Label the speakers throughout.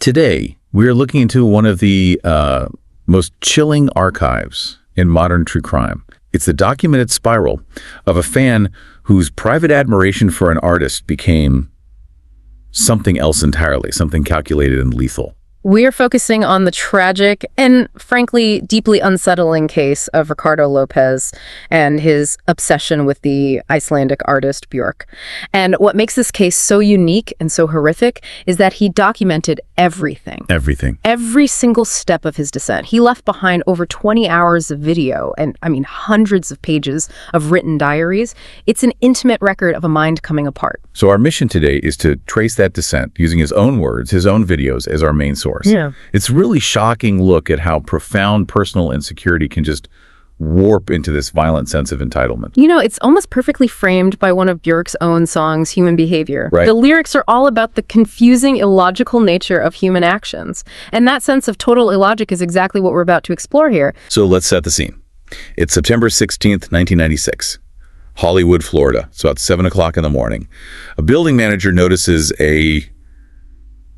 Speaker 1: Today, we are looking into one of the most chilling archives in modern true crime. It's the documented spiral of a fan whose private admiration for an artist became something else entirely, something calculated and lethal.
Speaker 2: We're focusing on the tragic and, frankly, deeply unsettling case of Ricardo López and his obsession with the Icelandic artist Björk. And what makes this case so unique and so horrific is that he documented everything.
Speaker 1: Everything.
Speaker 2: Every single step of his descent. He left behind over 20 hours of video and, hundreds of pages of written diaries. It's an intimate record of a mind coming apart.
Speaker 1: So our mission today is to trace that descent using his own words, his own videos as our main source.
Speaker 2: Yeah.
Speaker 1: It's a really shocking look at how profound personal insecurity can just warp into this violent sense of entitlement.
Speaker 2: You know, it's almost perfectly framed by one of Björk's own songs, Human Behavior.
Speaker 1: Right.
Speaker 2: The lyrics are all about the confusing, illogical nature of human actions. And that sense of total illogic is exactly what we're about to explore here.
Speaker 1: So let's set the scene. It's September 16th, 1996. Hollywood, Florida. It's about 7 o'clock in the morning. A building manager notices a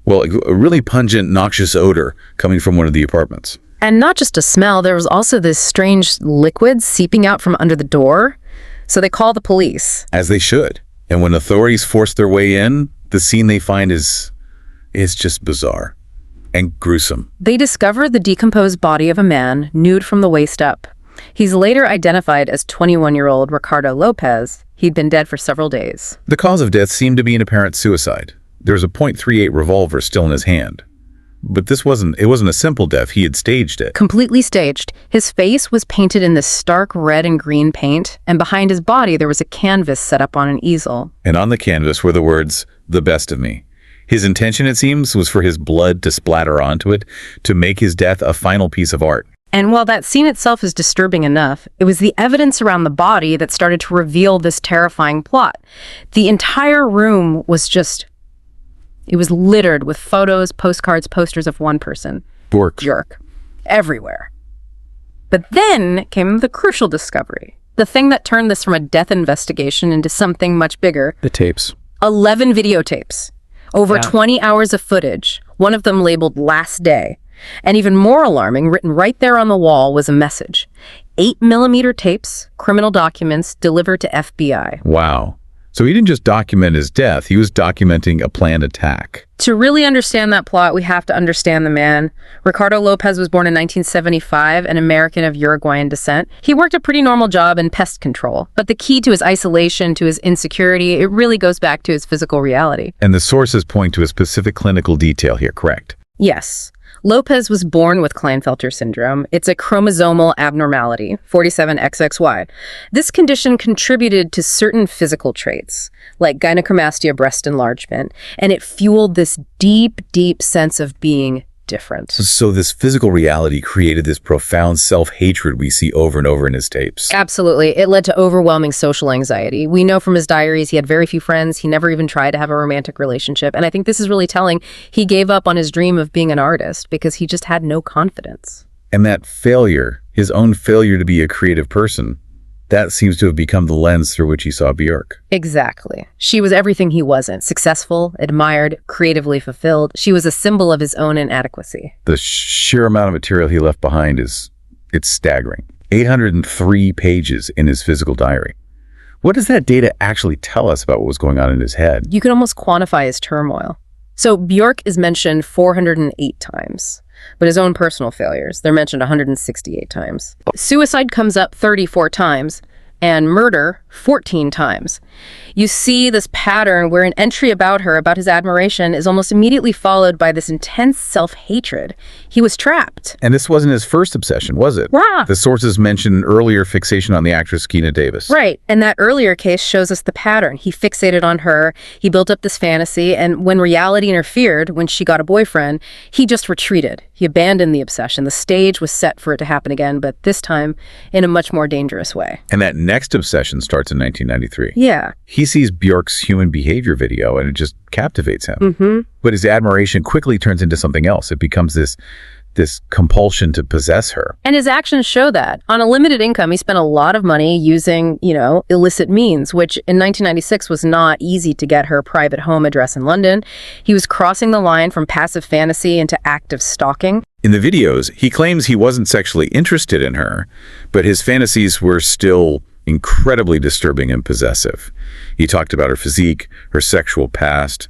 Speaker 1: really pungent, noxious odor coming from one of the apartments.
Speaker 2: And not just a smell, there was also this strange liquid seeping out from under the door. So they call the police.
Speaker 1: As they should. And when authorities force their way in, the scene they find is just bizarre and gruesome.
Speaker 2: They discover the decomposed body of a man, nude from the waist up. He's later identified as 21-year-old Ricardo López. He'd been dead for several days.
Speaker 1: The cause of death seemed to be an apparent suicide. There was a .38 revolver still in his hand. But it wasn't a simple death. He had staged it.
Speaker 2: Completely staged. His face was painted in this stark red and green paint, and behind his body there was a canvas set up on an easel.
Speaker 1: And on the canvas were the words, "The best of me." His intention, it seems, was for his blood to splatter onto it, to make his death a final piece of art.
Speaker 2: And while that scene itself is disturbing enough, it was the evidence around the body that started to reveal this terrifying plot. The entire room was it was littered with photos, postcards, posters of one person. Björk. Everywhere. But then came the crucial discovery. The thing that turned this from a death investigation into something much bigger.
Speaker 1: The tapes.
Speaker 2: 11 videotapes. Over 20 hours of footage. One of them labeled Last Day. And even more alarming, written right there on the wall, was a message. 8mm tapes, criminal documents delivered to FBI.
Speaker 1: Wow. So he didn't just document his death, he was documenting a planned attack.
Speaker 2: To really understand that plot, we have to understand the man. Ricardo López was born in 1975, an American of Uruguayan descent. He worked a pretty normal job in pest control, but the key to his isolation, to his insecurity, it really goes back to his physical reality.
Speaker 1: And the sources point to a specific clinical detail here, correct?
Speaker 2: Yes. López was born with Klinefelter syndrome. It's a chromosomal abnormality, 47XXY. This condition contributed to certain physical traits, like gynecomastia, breast enlargement, and it fueled this deep, deep sense of being different.
Speaker 1: So this physical reality created this profound self-hatred we see over and over in his tapes.
Speaker 2: Absolutely. It led to overwhelming social anxiety. We know from his diaries he had very few friends. He never even tried to have a romantic relationship. And I think this is really telling. He gave up on his dream of being an artist because he just had no confidence.
Speaker 1: And that failure, his own failure to be a creative person, that seems to have become the lens through which he saw Björk.
Speaker 2: Exactly. She was everything he wasn't. Successful, admired, creatively fulfilled. She was a symbol of his own inadequacy.
Speaker 1: The sheer amount of material he left behind it's staggering. 803 pages in his physical diary. What does that data actually tell us about what was going on in his head?
Speaker 2: You can almost quantify his turmoil. So Björk is mentioned 408 times. But his own personal failures, they're mentioned 168 times. Suicide comes up 34 times, and murder 14 times. You see this pattern where an entry about her, about his admiration, is almost immediately followed by this intense self-hatred. He was trapped.
Speaker 1: And this wasn't his first obsession, was it?
Speaker 2: Yeah.
Speaker 1: The sources mentioned earlier fixation on the actress Keena Davis.
Speaker 2: Right, and that earlier case shows us the pattern. He fixated on her, he built up this fantasy, and when reality interfered, when she got a boyfriend, he just retreated. He abandoned the obsession. The stage was set for it to happen again, but this time in a much more dangerous way.
Speaker 1: And that next obsession starts in 1993.
Speaker 2: Yeah.
Speaker 1: He sees Björk's Human Behavior video and it just captivates him.
Speaker 2: Mm-hmm.
Speaker 1: But his admiration quickly turns into something else. It becomes this this compulsion to possess her.
Speaker 2: And his actions show that. On a limited income, he spent a lot of money using, illicit means, which in 1996 was not easy to get her private home address in London. He was crossing the line from passive fantasy into active stalking.
Speaker 1: In the videos, he claims he wasn't sexually interested in her, but his fantasies were still incredibly disturbing and possessive. He talked about her physique, her sexual past.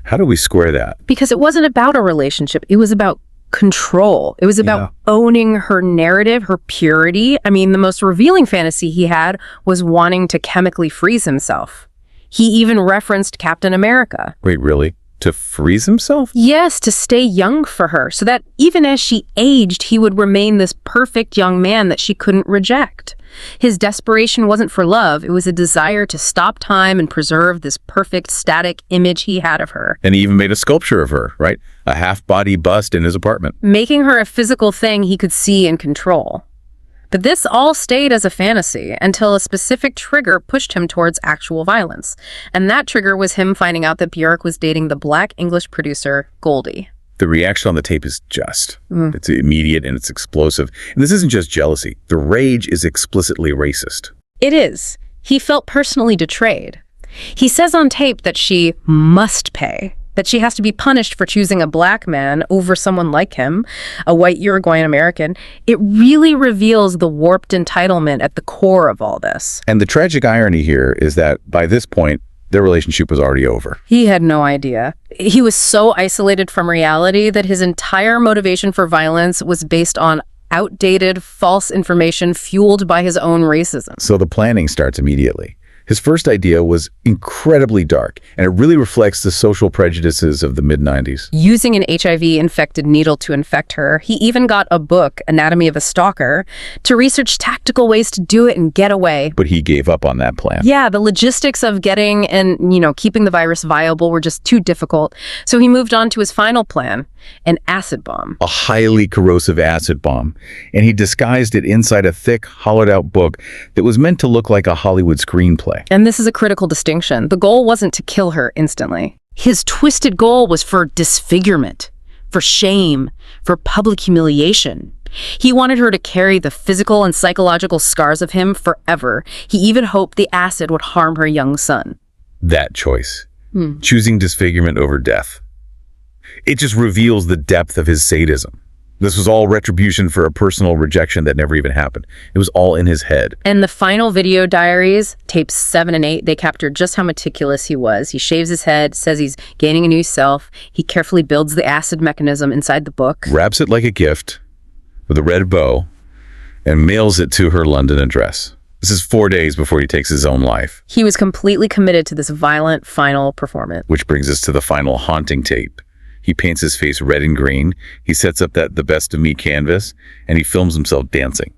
Speaker 1: How do we square that?
Speaker 2: Because it wasn't about a relationship. It was about control. It was about owning her narrative, her purity. I mean, the most revealing fantasy he had was wanting to chemically freeze himself. He even referenced Captain America.
Speaker 1: Wait, really? To freeze himself?
Speaker 2: Yes, to stay young for her, so that even as she aged, he would remain this perfect young man that she couldn't reject. His desperation wasn't for love, it was a desire to stop time and preserve this perfect, static image he had of her.
Speaker 1: And he even made a sculpture of her, right? A half-body bust in his apartment.
Speaker 2: Making her a physical thing he could see and control. But this all stayed as a fantasy until a specific trigger pushed him towards actual violence. And that trigger was him finding out that Björk was dating the Black English producer, Goldie.
Speaker 1: The reaction on the tape is just. It's immediate and it's explosive. And this isn't just jealousy. The rage is explicitly racist.
Speaker 2: It is. He felt personally betrayed. He says on tape that she must pay, that she has to be punished for choosing a black man over someone like him, a white Uruguayan American. It really reveals the warped entitlement at the core of all this.
Speaker 1: And the tragic irony here is that by this point, their relationship was already over.
Speaker 2: He had no idea. He was so isolated from reality that his entire motivation for violence was based on outdated, false information fueled by his own racism.
Speaker 1: So the planning starts immediately. His first idea was incredibly dark, and it really reflects the social prejudices of the mid-90s.
Speaker 2: Using an HIV-infected needle to infect her, he even got a book, Anatomy of a Stalker, to research tactical ways to do it and get away.
Speaker 1: But he gave up on that plan.
Speaker 2: Yeah, the logistics of getting and, keeping the virus viable were just too difficult. So he moved on to his final plan, an acid bomb.
Speaker 1: A highly corrosive acid bomb. And he disguised it inside a thick, hollowed-out book that was meant to look like a Hollywood screenplay.
Speaker 2: And this is a critical distinction. The goal wasn't to kill her instantly. His twisted goal was for disfigurement, for shame, for public humiliation. He wanted her to carry the physical and psychological scars of him forever. He even hoped the acid would harm her young son.
Speaker 1: That choice. Choosing disfigurement over death. It just reveals the depth of his sadism. This was all retribution for a personal rejection that never even happened. It was all in his head.
Speaker 2: And the final video diaries, tapes 7 and 8, they captured just how meticulous he was. He shaves his head, says he's gaining a new self. He carefully builds the acid mechanism inside the book.
Speaker 1: Wraps it like a gift with a red bow and mails it to her London address. This is 4 days before he takes his own life.
Speaker 2: He was completely committed to this violent final performance.
Speaker 1: Which brings us to the final haunting tape. He paints his face red and green. He sets up that The Best of Me canvas, and he films himself dancing.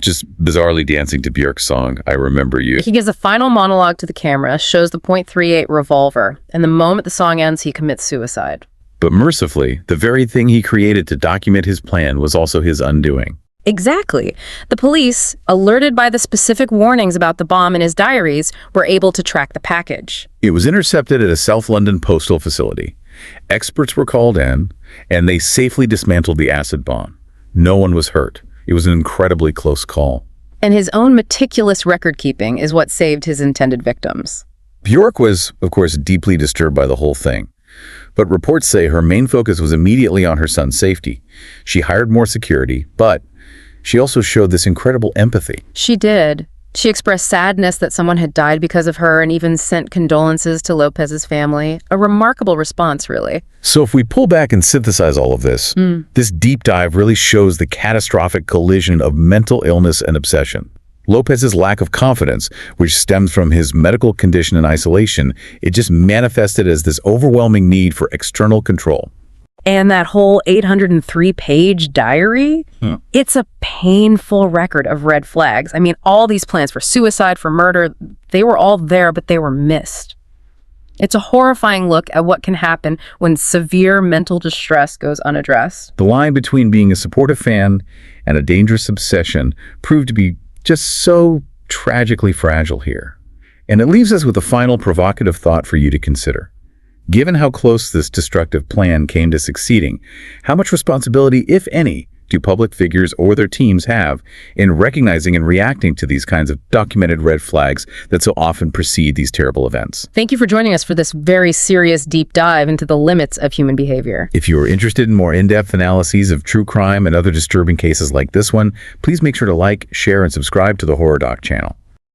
Speaker 1: Just bizarrely dancing to Björk's song, I Remember You.
Speaker 2: He gives a final monologue to the camera, shows the .38 revolver, and the moment the song ends, he commits suicide.
Speaker 1: But mercifully, the very thing he created to document his plan was also his undoing.
Speaker 2: Exactly. The police, alerted by the specific warnings about the bomb in his diaries, were able to track the package.
Speaker 1: It was intercepted at a South London postal facility. Experts were called in, and they safely dismantled the acid bomb. No one was hurt. It was an incredibly close call.
Speaker 2: And his own meticulous record-keeping is what saved his intended victims.
Speaker 1: Björk was, of course, deeply disturbed by the whole thing. But reports say her main focus was immediately on her son's safety. She hired more security, but she also showed this incredible empathy.
Speaker 2: She did. She expressed sadness that someone had died because of her and even sent condolences to Lopez's family. A remarkable response, really.
Speaker 1: So if we pull back and synthesize all of this, this deep dive really shows the catastrophic collision of mental illness and obsession. Lopez's lack of confidence, which stems from his medical condition and isolation, it just manifested as this overwhelming need for external control.
Speaker 2: And that whole 803-page diary, it's a painful record of red flags. I mean, all these plans for suicide, for murder, they were all there, but they were missed. It's a horrifying look at what can happen when severe mental distress goes unaddressed.
Speaker 1: The line between being a supportive fan and a dangerous obsession proved to be just so tragically fragile here. And it leaves us with a final provocative thought for you to consider. Given how close this destructive plan came to succeeding, how much responsibility, if any, do public figures or their teams have in recognizing and reacting to these kinds of documented red flags that so often precede these terrible events?
Speaker 2: Thank you for joining us for this very serious deep dive into the limits of human behavior.
Speaker 1: If you are interested in more in-depth analyses of true crime and other disturbing cases like this one, please make sure to like, share, and subscribe to the Horror Doc channel.